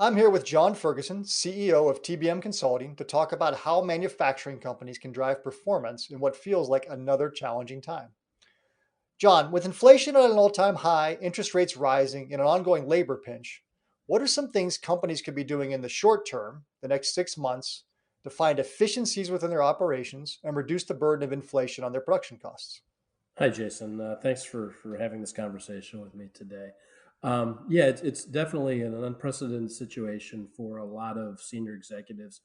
I'm here with John Ferguson, CEO of TBM Consulting, to talk about how manufacturing companies can drive performance in what feels like another challenging time. John, with inflation at an all time high, interest rates rising, and an ongoing labor pinch, what are some things companies could be doing in the short term, the next 6 months, to find efficiencies within their operations and reduce the burden of inflation on their production costs? Hi, Jason. Thanks for having this conversation with me today. Yeah, it's definitely an unprecedented situation for a lot of senior executives.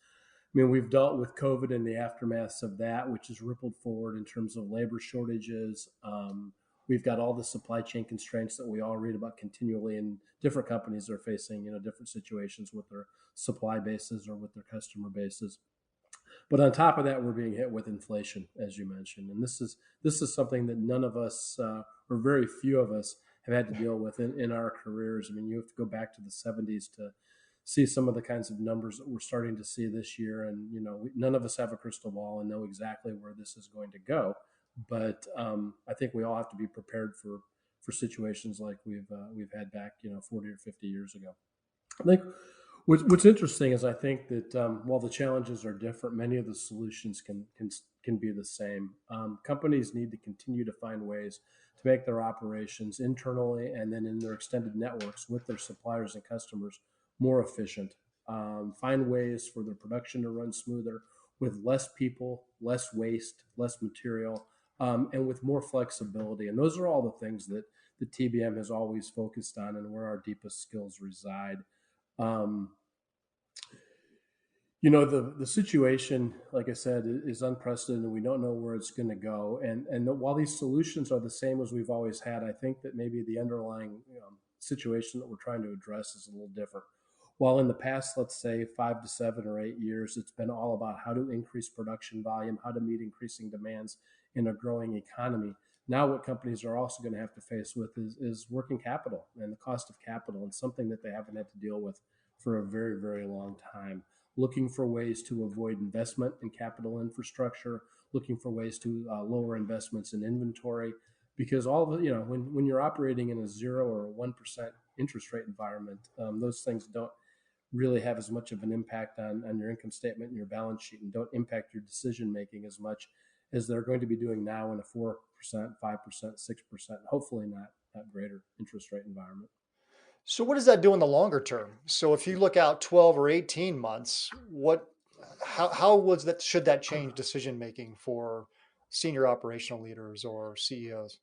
I mean, we've dealt with COVID and the aftermaths of that, which has rippled forward in terms of labor shortages. We've got all the supply chain constraints that we all read about continually, and different companies are facing, different situations with their supply bases or with their customer bases. But on top of that, we're being hit with inflation, as you mentioned, and this is something that none of us, or very few of us, have had to deal with in our careers. I mean, you have to go back to the '70s to see some of the kinds of numbers that we're starting to see this year, and none of us have a crystal ball and know exactly where this is going to go. But I think we all have to be prepared for situations like we've had back 40 or 50 years ago. I think what's interesting is I think that while the challenges are different, many of the solutions can be the same. Companies need to continue to find ways to make their operations internally and then in their extended networks with their suppliers and customers more efficient. Find ways for their production to run smoother with less people, less waste, less material, and with more flexibility. And those are all the things that the TBM has always focused on and where our deepest skills reside. Um, the situation, like I said, is unprecedented. We don't know where it's going to go, and while these solutions are the same as we've always had, I think that maybe the underlying situation that we're trying to address is a little different. While in the past, let's say 5 to 7 or 8 years, it's been all about how to increase production volume, how to meet increasing demands in a growing economy. Now, what companies are also going to have to face with is working capital and the cost of capital, and something that they haven't had to deal with for a very, very long time. Looking for ways to avoid investment in capital infrastructure, looking for ways to lower investments in inventory, because all the when you're operating in a 0 or 1% interest rate environment, those things don't really have as much of an impact on your income statement and your balance sheet, and don't impact your decision making as much as they're going to be doing now in a 4%, 5%, 6%, hopefully not greater interest rate environment. So what does that do in the longer term? So if you look out 12 or 18 months, how was that should that change decision making for senior operational leaders or CEOs?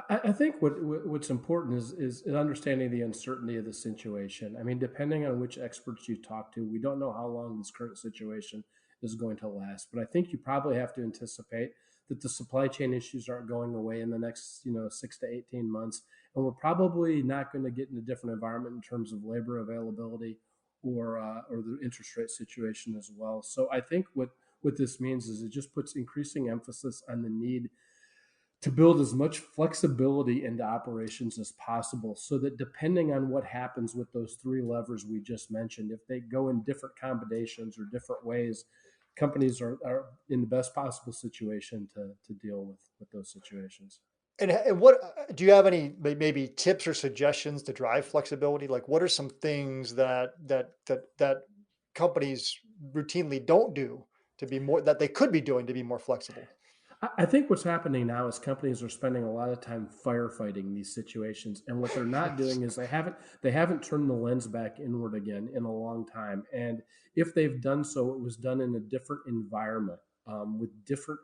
I think what's important is understanding the uncertainty of the situation. I mean, depending on which experts you talk to, we don't know how long this current situation is going to last. But I think you probably have to anticipate that the supply chain issues aren't going away in the next 6 to 18 months, and we're probably not going to get in a different environment in terms of labor availability or the interest rate situation as well. So I think what this means is it just puts increasing emphasis on the need to build as much flexibility into operations as possible, so that depending on what happens with those three levers we just mentioned, if they go in different combinations or different ways, companies are in the best possible situation to deal with those situations. And what do you have any maybe tips or suggestions to drive flexibility? Like what are some things that companies routinely don't do to be more that they could be doing to be more flexible? I think what's happening now is companies are spending a lot of time firefighting these situations, and what they're not Yes. doing is they haven't turned the lens back inward again in a long time. And if they've done so, it was done in a different environment, with different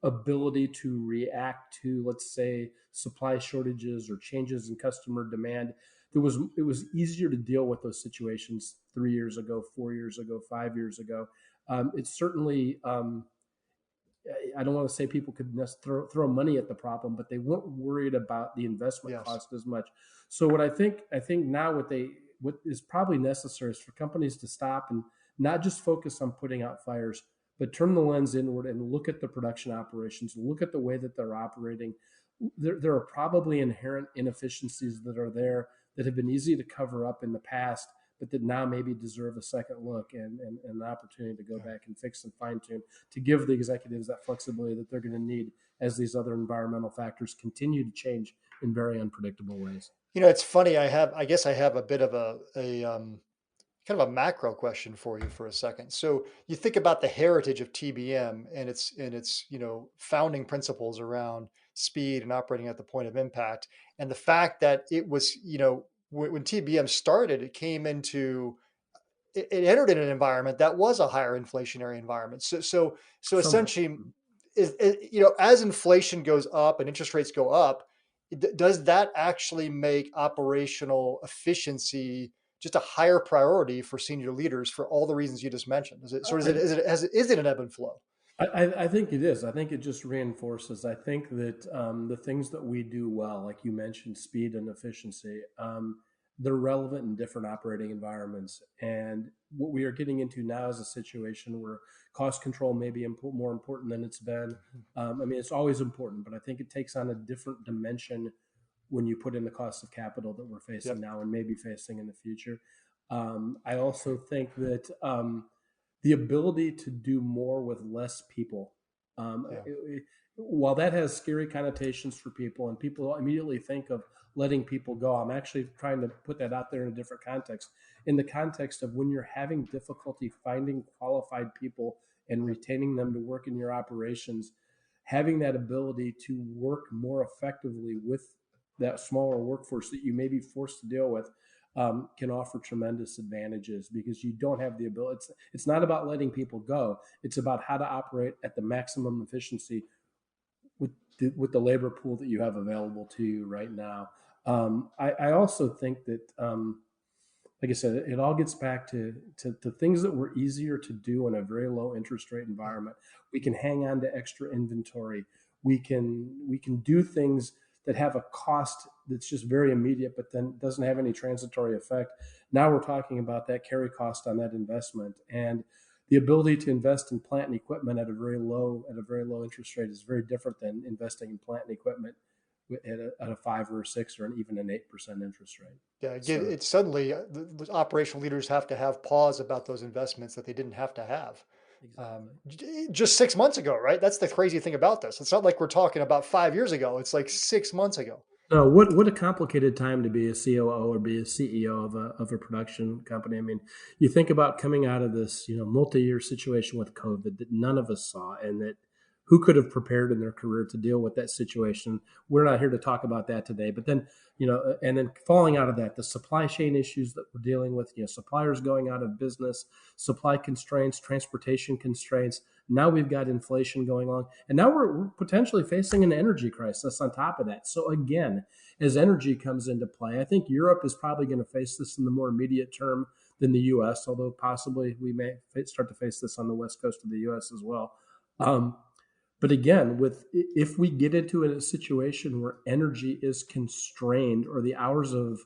ability to react to, let's say, supply shortages or changes in customer demand. It was easier to deal with those situations 3 years ago, 4 years ago, 5 years ago. It's certainly I don't want to say people could throw money at the problem, but they weren't worried about the investment Yes. cost as much. So what I think now what is probably necessary is for companies to stop and not just focus on putting out fires, but turn the lens inward and look at the production operations, look at the way that they're operating. There are probably inherent inefficiencies that are there that have been easy to cover up in the past, but that now maybe deserve a second look and an opportunity to go Yeah. back and fix and fine tune, to give the executives that flexibility that they're going to need as these other environmental factors continue to change in very unpredictable ways. It's funny. I guess I have a bit of a kind of a macro question for you for a second. So you think about the heritage of TBM and its founding principles around speed and operating at the point of impact, and the fact that it was when TBM started, it came into it entered in an environment that was a higher inflationary environment. So Somewhat. essentially, as inflation goes up and interest rates go up, does that actually make operational efficiency just a higher priority for senior leaders for all the reasons you just mentioned? Is it sort of I, is it an ebb and flow? I think it is. I think it just reinforces. I think that the things that we do well, like you mentioned, speed and efficiency, they're relevant in different operating environments. And what we are getting into now is a situation where cost control may be more important than it's been. I mean, it's always important, but I think it takes on a different dimension when you put in the cost of capital that we're facing Yep. now and maybe facing in the future. I also think that the ability to do more with less people, um, Yeah. while that has scary connotations for people and people immediately think of letting people go, I'm actually trying to put that out there in a different context. In the context of when you're having difficulty finding qualified people and Yep. retaining them to work in your operations, having that ability to work more effectively with that smaller workforce that you may be forced to deal with can offer tremendous advantages because you don't have the ability. It's not about letting people go. It's about how to operate at the maximum efficiency with the labor pool that you have available to you right now. I also think that like I said, it all gets back to things that were easier to do in a very low interest rate environment. We can hang on to extra inventory. We can do things that have a cost that's just very immediate, but then doesn't have any transitory effect. Now we're talking about that carry cost on that investment, and the ability to invest in plant and equipment at a very low interest rate is very different than investing in plant and equipment at a 5 or 6 or even an 8% interest rate. Yeah, So it's suddenly the operational leaders have to have pause about those investments that they didn't have to have exactly. just 6 months ago, right? That's the crazy thing about this. It's not like we're talking about 5 years ago. It's like 6 months ago. No, what a complicated time to be a COO or be a CEO of a production company. I mean, you think about coming out of this, multi-year situation with COVID that none of us saw, and that who could have prepared in their career to deal with that situation. We're not here to talk about that today, but then and then falling out of that, the supply chain issues that we're dealing with, suppliers going out of business, supply constraints, transportation constraints. Now we've got inflation going on, and now we're potentially facing an energy crisis on top of that. So again, as energy comes into play, I think Europe is probably going to face this in the more immediate term than the U.S., although possibly we may start to face this on the west coast of the U.S. as well. Um, but again, with if we get into a situation where energy is constrained or the hours of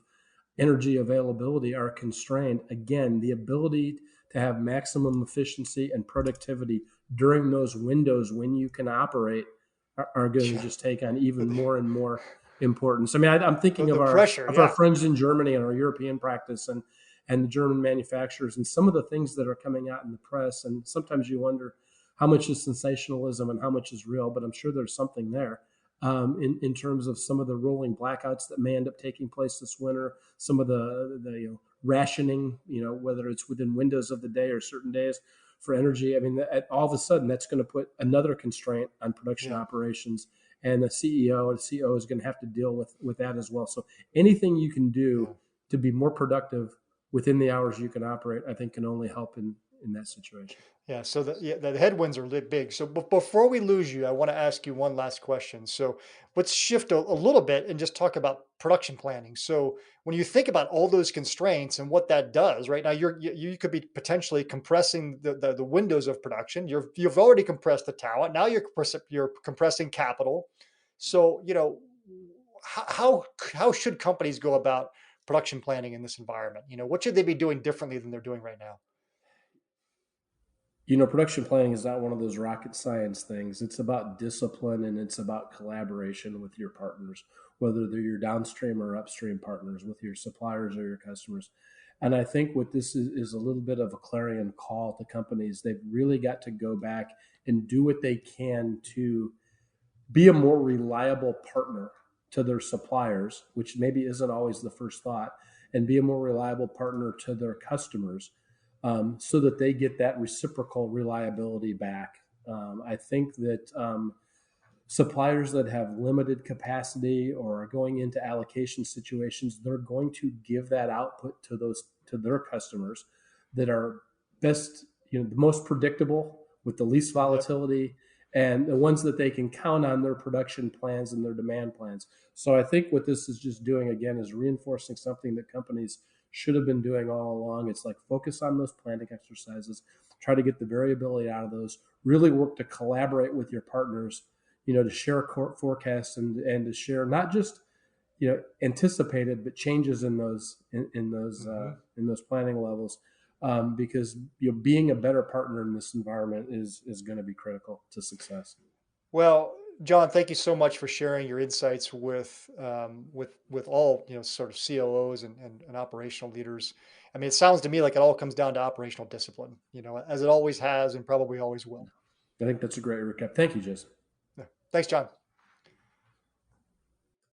energy availability are constrained, again, the ability to have maximum efficiency and productivity during those windows when you can operate are going to Yeah. just take on even more and more importance. I mean, I'm The, thinking of the our pressure, of our yeah. friends in Germany and our European practice and the German manufacturers and some of the things that are coming out in the press. And sometimes you wonder how much is sensationalism and how much is real, but I'm sure there's something there. In terms of some of the rolling blackouts that may end up taking place this winter, some of the rationing, whether it's within windows of the day or certain days for energy. I mean, all of a sudden, that's going to put another constraint on production Yeah. operations, and the CEO and CEO is going to have to deal with that as well. So anything you can do Yeah. to be more productive within the hours you can operate, I think, can only help in that situation. Yeah, so the headwinds are big. So before we lose you, I want to ask you one last question. So let's shift a little bit and just talk about production planning. So when you think about all those constraints and what that does, right now you could be potentially compressing the windows of production. You've already compressed the talent. Now you're compressing capital. So how should companies go about production planning in this environment? What should they be doing differently than they're doing right now? Production planning is not one of those rocket science things. It's about discipline and it's about collaboration with your partners, whether they're your downstream or upstream partners, with your suppliers or your customers. And I think what this is a little bit of a clarion call to companies. They've really got to go back and do what they can to be a more reliable partner to their suppliers, which maybe isn't always the first thought. and be a more reliable partner to their customers, so that they get that reciprocal reliability back. I think that suppliers that have limited capacity or are going into allocation situations, they're going to give that output to their customers that are best, the most predictable with the least Yep. volatility, and the ones that they can count on their production plans and their demand plans. So I think what this is just doing again is reinforcing something that companies should have been doing all along. It's like focus on those planning exercises, try to get the variability out of those, really work to collaborate with your partners, to share forecasts, and to share not just anticipated but changes in those Hmm. in those planning levels, because being a better partner in this environment is going to be critical to success. Well, John, thank you so much for sharing your insights with all sort of COOs and operational leaders. I mean, it sounds to me like it all comes down to operational discipline, as it always has and probably always will. I think that's a great recap. Thank you, Jason. Yeah. Thanks, John.